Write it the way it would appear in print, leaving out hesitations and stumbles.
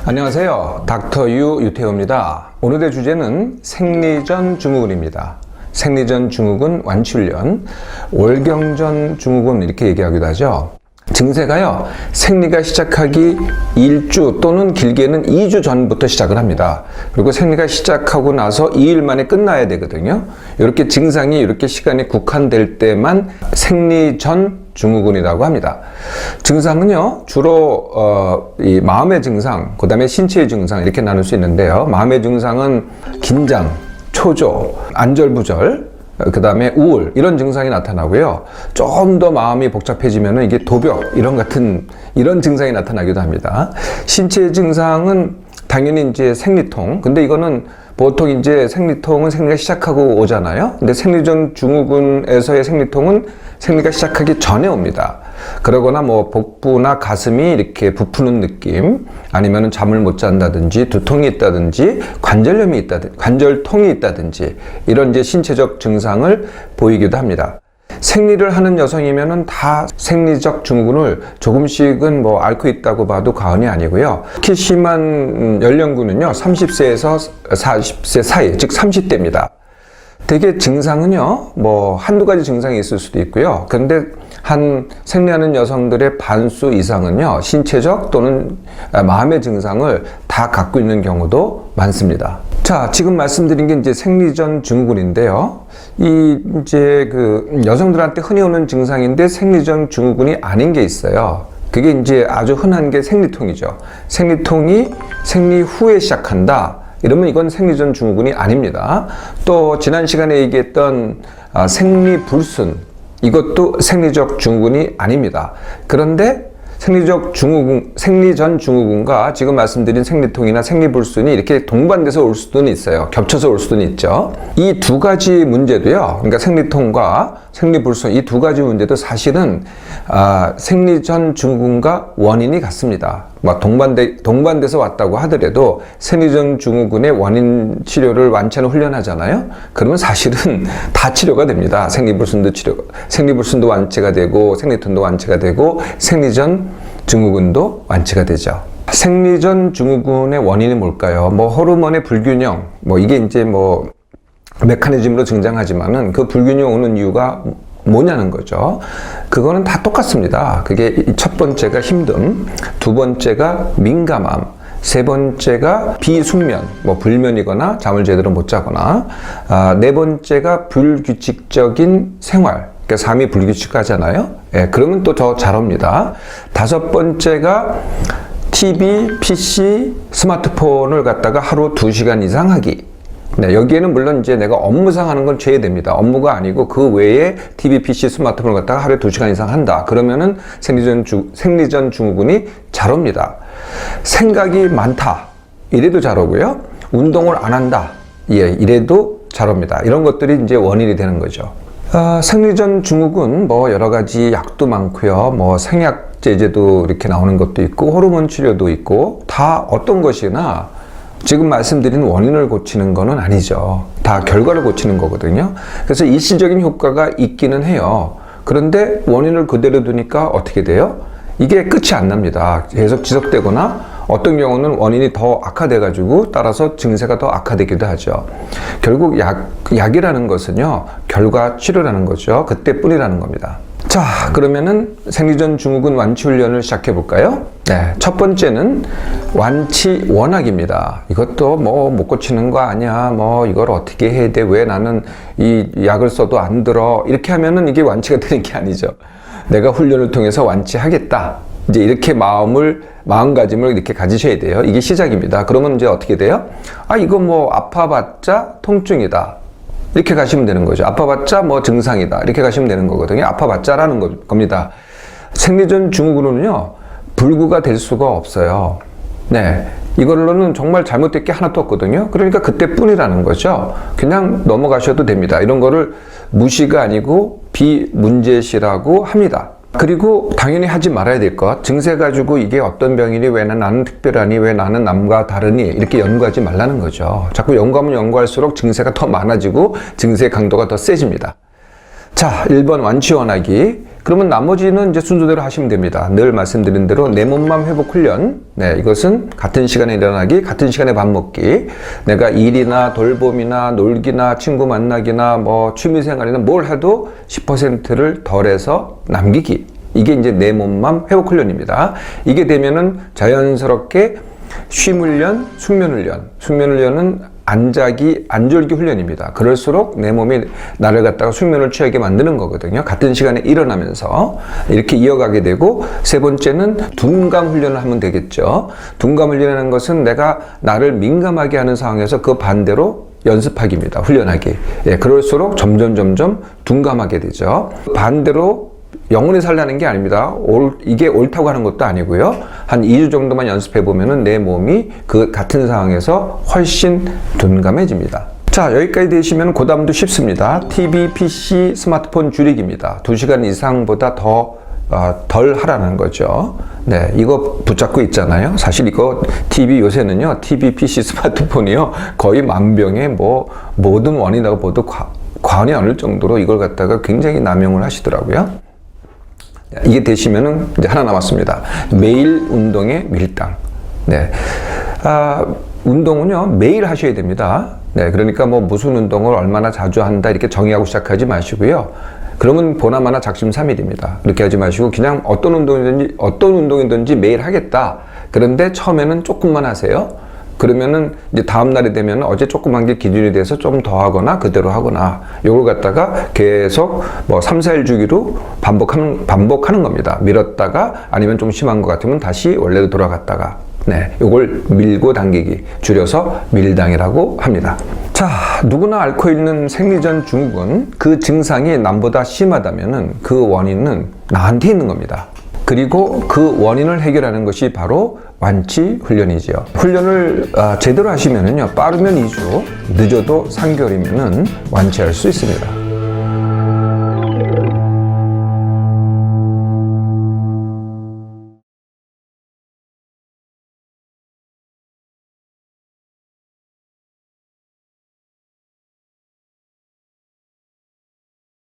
안녕하세요. 닥터 유태호입니다. 오늘의 주제는 생리전 증후군입니다. 생리전 증후군 완치훈련, 월경전 증후군 이렇게 얘기하기도 하죠. 증세가요, 생리가 시작하기 1주 또는 길게는 2주 전부터 시작을 합니다. 그리고 생리가 시작하고 나서 2일 만에 끝나야 되거든요. 이렇게 증상이 이렇게 시간이 국한될 때만 생리전 증후군이라고 합니다. 증상은요, 주로 이 마음의 증상, 그 다음에 신체의 증상 이렇게 나눌 수 있는데요. 마음의 증상은 긴장, 초조, 안절부절, 그 다음에 우울 이런 증상이 나타나고요. 좀 더 마음이 복잡해지면 이게 도벽 이런 증상이 나타나기도 합니다. 신체의 증상은 당연히 이제 생리통. 근데 이거는 보통 이제 생리통은 생리가 시작하고 오잖아요. 근데 생리전 증후군에서의 생리통은 생리가 시작하기 전에 옵니다. 그러거나 뭐 복부나 가슴이 이렇게 부푸는 느낌, 아니면은 잠을 못 잔다든지 두통이 있다든지 관절염이 있다든지 관절통이 있다든지 이런 이제 신체적 증상을 보이기도 합니다. 생리를 하는 여성이면은 다 생리적 증후군을 조금씩은 뭐 앓고 있다고 봐도 과언이 아니고요. 특히 심한 연령군은요, 30세에서 40세 사이, 즉 30대입니다. 대개 증상은요, 뭐 한두 가지 증상이 있을 수도 있고요. 그런데 한 생리하는 여성들의 반수 이상은요, 신체적 또는 마음의 증상을 다 갖고 있는 경우도 많습니다. 자, 지금 말씀드린 게 이제 생리전 증후군인데요. 이제 그 여성들한테 흔히 오는 증상인데 생리전 증후군이 아닌 게 있어요. 그게 이제 아주 흔한 게 생리통이죠. 생리통이 생리 후에 시작한다. 이러면 이건 생리전 증후군이 아닙니다. 또 지난 시간에 얘기했던 생리불순, 이것도 생리적 증후군이 아닙니다. 그런데 생리전 증후군과 지금 말씀드린 생리통이나 생리불순이 이렇게 동반돼서 올 수도 있어요. 겹쳐서 올 수도 있죠. 이 두 가지 문제도요, 그러니까 생리통과 생리불순 이 두 가지 문제도 사실은 생리전 증후군과 원인이 같습니다. 막 동반돼서 왔다고 하더라도 생리전 증후군의 원인 치료를 완치하는 훈련하잖아요. 그러면 사실은 다 치료가 됩니다. 생리불순도 완치가 되고 생리통도 완치가 되고 생리전 증후군도 완치가 되죠. 생리전 증후군의 원인이 뭘까요? 뭐 호르몬의 불균형, 뭐 이게 이제 뭐 메커니즘으로 등장하지만은 그 불균형 오는 이유가 뭐냐는 거죠. 그거는 다 똑같습니다. 그게 첫 번째가 힘듦, 두 번째가 민감함, 세 번째가 비숙면, 뭐 불면이거나 잠을 제대로 못 자거나, 네 번째가 불규칙적인 생활, 그러니까 삶이 불규칙하잖아요. 예, 그러면 또 더 잘 옵니다. 다섯 번째가 TV, PC, 스마트폰을 갖다가 하루 2시간 이상 하기. 네, 여기에는 물론 이제 내가 업무상 하는 건 제외됩니다. 업무가 아니고 그 외에 TV, PC, 스마트폰을 갖다가 하루에 2시간 이상 한다. 그러면은 생리전 증후군이 잘 옵니다. 생각이 많다. 이래도 잘 오고요. 운동을 안 한다. 예, 이래도 잘 옵니다. 이런 것들이 이제 원인이 되는 거죠. 생리전 증후군 뭐 여러 가지 약도 많고요. 뭐 생약제제도 이렇게 나오는 것도 있고 호르몬 치료도 있고 다 어떤 것이나 지금 말씀드린 원인을 고치는 거는 아니죠. 다 결과를 고치는 거거든요. 그래서 일시적인 효과가 있기는 해요. 그런데 원인을 그대로 두니까 어떻게 돼요? 이게 끝이 안 납니다. 계속 지속되거나 어떤 경우는 원인이 더 악화돼가지고 따라서 증세가 더 악화되기도 하죠. 결국 약이라는 것은요, 결과 치료라는 거죠. 그때뿐이라는 겁니다. 자, 그러면은 생리전 증후군 완치 훈련을 시작해 볼까요? 네, 첫 번째는 완치 원학입니다. 이것도 뭐 못 고치는 거 아니야, 뭐 이걸 어떻게 해야 돼, 왜 나는 이 약을 써도 안 들어, 이렇게 하면은 이게 완치가 되는 게 아니죠. 내가 훈련을 통해서 완치하겠다, 이제 이렇게 마음가짐을 이렇게 가지셔야 돼요. 이게 시작입니다. 그러면 이제 어떻게 돼요? 이거 뭐 아파봤자 통증이다, 이렇게 가시면 되는 거죠. 아파봤자 뭐 증상이다, 이렇게 가시면 되는 거거든요. 아파봤자라는 겁니다. 생리전 증후군은요, 불구가 될 수가 없어요. 네, 이걸로는 정말 잘못될 게 하나도 없거든요. 그러니까 그때뿐이라는 거죠. 그냥 넘어가셔도 됩니다. 이런 거를 무시가 아니고 비문제시라고 합니다. 그리고 당연히 하지 말아야 될 것, 증세 가지고 이게 어떤 병이니, 왜 나는 특별하니, 왜 나는 남과 다르니, 이렇게 연구하지 말라는 거죠. 자꾸 연구하면 연구할수록 증세가 더 많아지고 증세의 강도가 더 세집니다. 자, 1번 완치 원하기. 그러면 나머지는 이제 순서대로 하시면 됩니다. 늘 말씀드린 대로 내 몸맘 회복 훈련. 네, 이것은 같은 시간에 일어나기, 같은 시간에 밥 먹기. 내가 일이나 돌봄이나 놀기나 친구 만나기나 뭐 취미생활이나 뭘 해도 10%를 덜해서 남기기. 이게 이제 내 몸맘 회복 훈련입니다. 이게 되면은 자연스럽게 쉼 훈련, 숙면 훈련. 숙면 훈련은 안자기, 안졸기 훈련입니다. 그럴수록 내 몸이 나를 갖다가 숙면을 취하게 만드는 거거든요. 같은 시간에 일어나면서 이렇게 이어가게 되고, 세 번째는 둔감 훈련을 하면 되겠죠. 둔감 훈련이라는 것은 내가 나를 민감하게 하는 상황에서 그 반대로 연습하기입니다. 훈련하기. 예, 그럴수록 점점 둔감하게 되죠. 반대로 영원히 살라는 게 아닙니다. 이게 옳다고 하는 것도 아니고요. 한 2주 정도만 연습해 보면은 내 몸이 그 같은 상황에서 훨씬 둔감해집니다. 자, 여기까지 되시면 그 다음도 쉽습니다. TV, PC, 스마트폰 줄이기입니다. 2시간 이상보다 덜 하라는 거죠. 네, 이거 붙잡고 있잖아요. 사실 이거 TV 요새는요, TV, PC, 스마트폰이요, 거의 만병의 모든 원인이라고 봐도 과언이 아닐 정도로 이걸 갖다가 굉장히 남용을 하시더라고요. 이게 되시면은 이제 하나 남았습니다. 매일 운동에 밀당. 네. 운동은요, 매일 하셔야 됩니다. 네. 그러니까 무슨 운동을 얼마나 자주 한다 이렇게 정의하고 시작하지 마시고요. 그러면 보나마나 작심삼일입니다. 그렇게 하지 마시고 그냥 어떤 운동이든지 매일 하겠다. 그런데 처음에는 조금만 하세요. 그러면은 이제 다음 날이 되면 어제 조금 한 게 기준이 돼서 좀 더 하거나 그대로 하거나 요걸 갖다가 계속 3, 4일 주기로 반복하는 겁니다. 밀었다가 아니면 좀 심한 것 같으면 다시 원래로 돌아갔다가, 네, 요걸 밀고 당기기, 줄여서 밀당이라고 합니다. 자, 누구나 앓고 있는 생리전 증후군, 그 증상이 남보다 심하다면은 그 원인은 나한테 있는 겁니다. 그리고 그 원인을 해결하는 것이 바로 완치 훈련이지요. 훈련을 제대로 하시면은요, 빠르면 2주, 늦어도 3개월이면은 완치할 수 있습니다.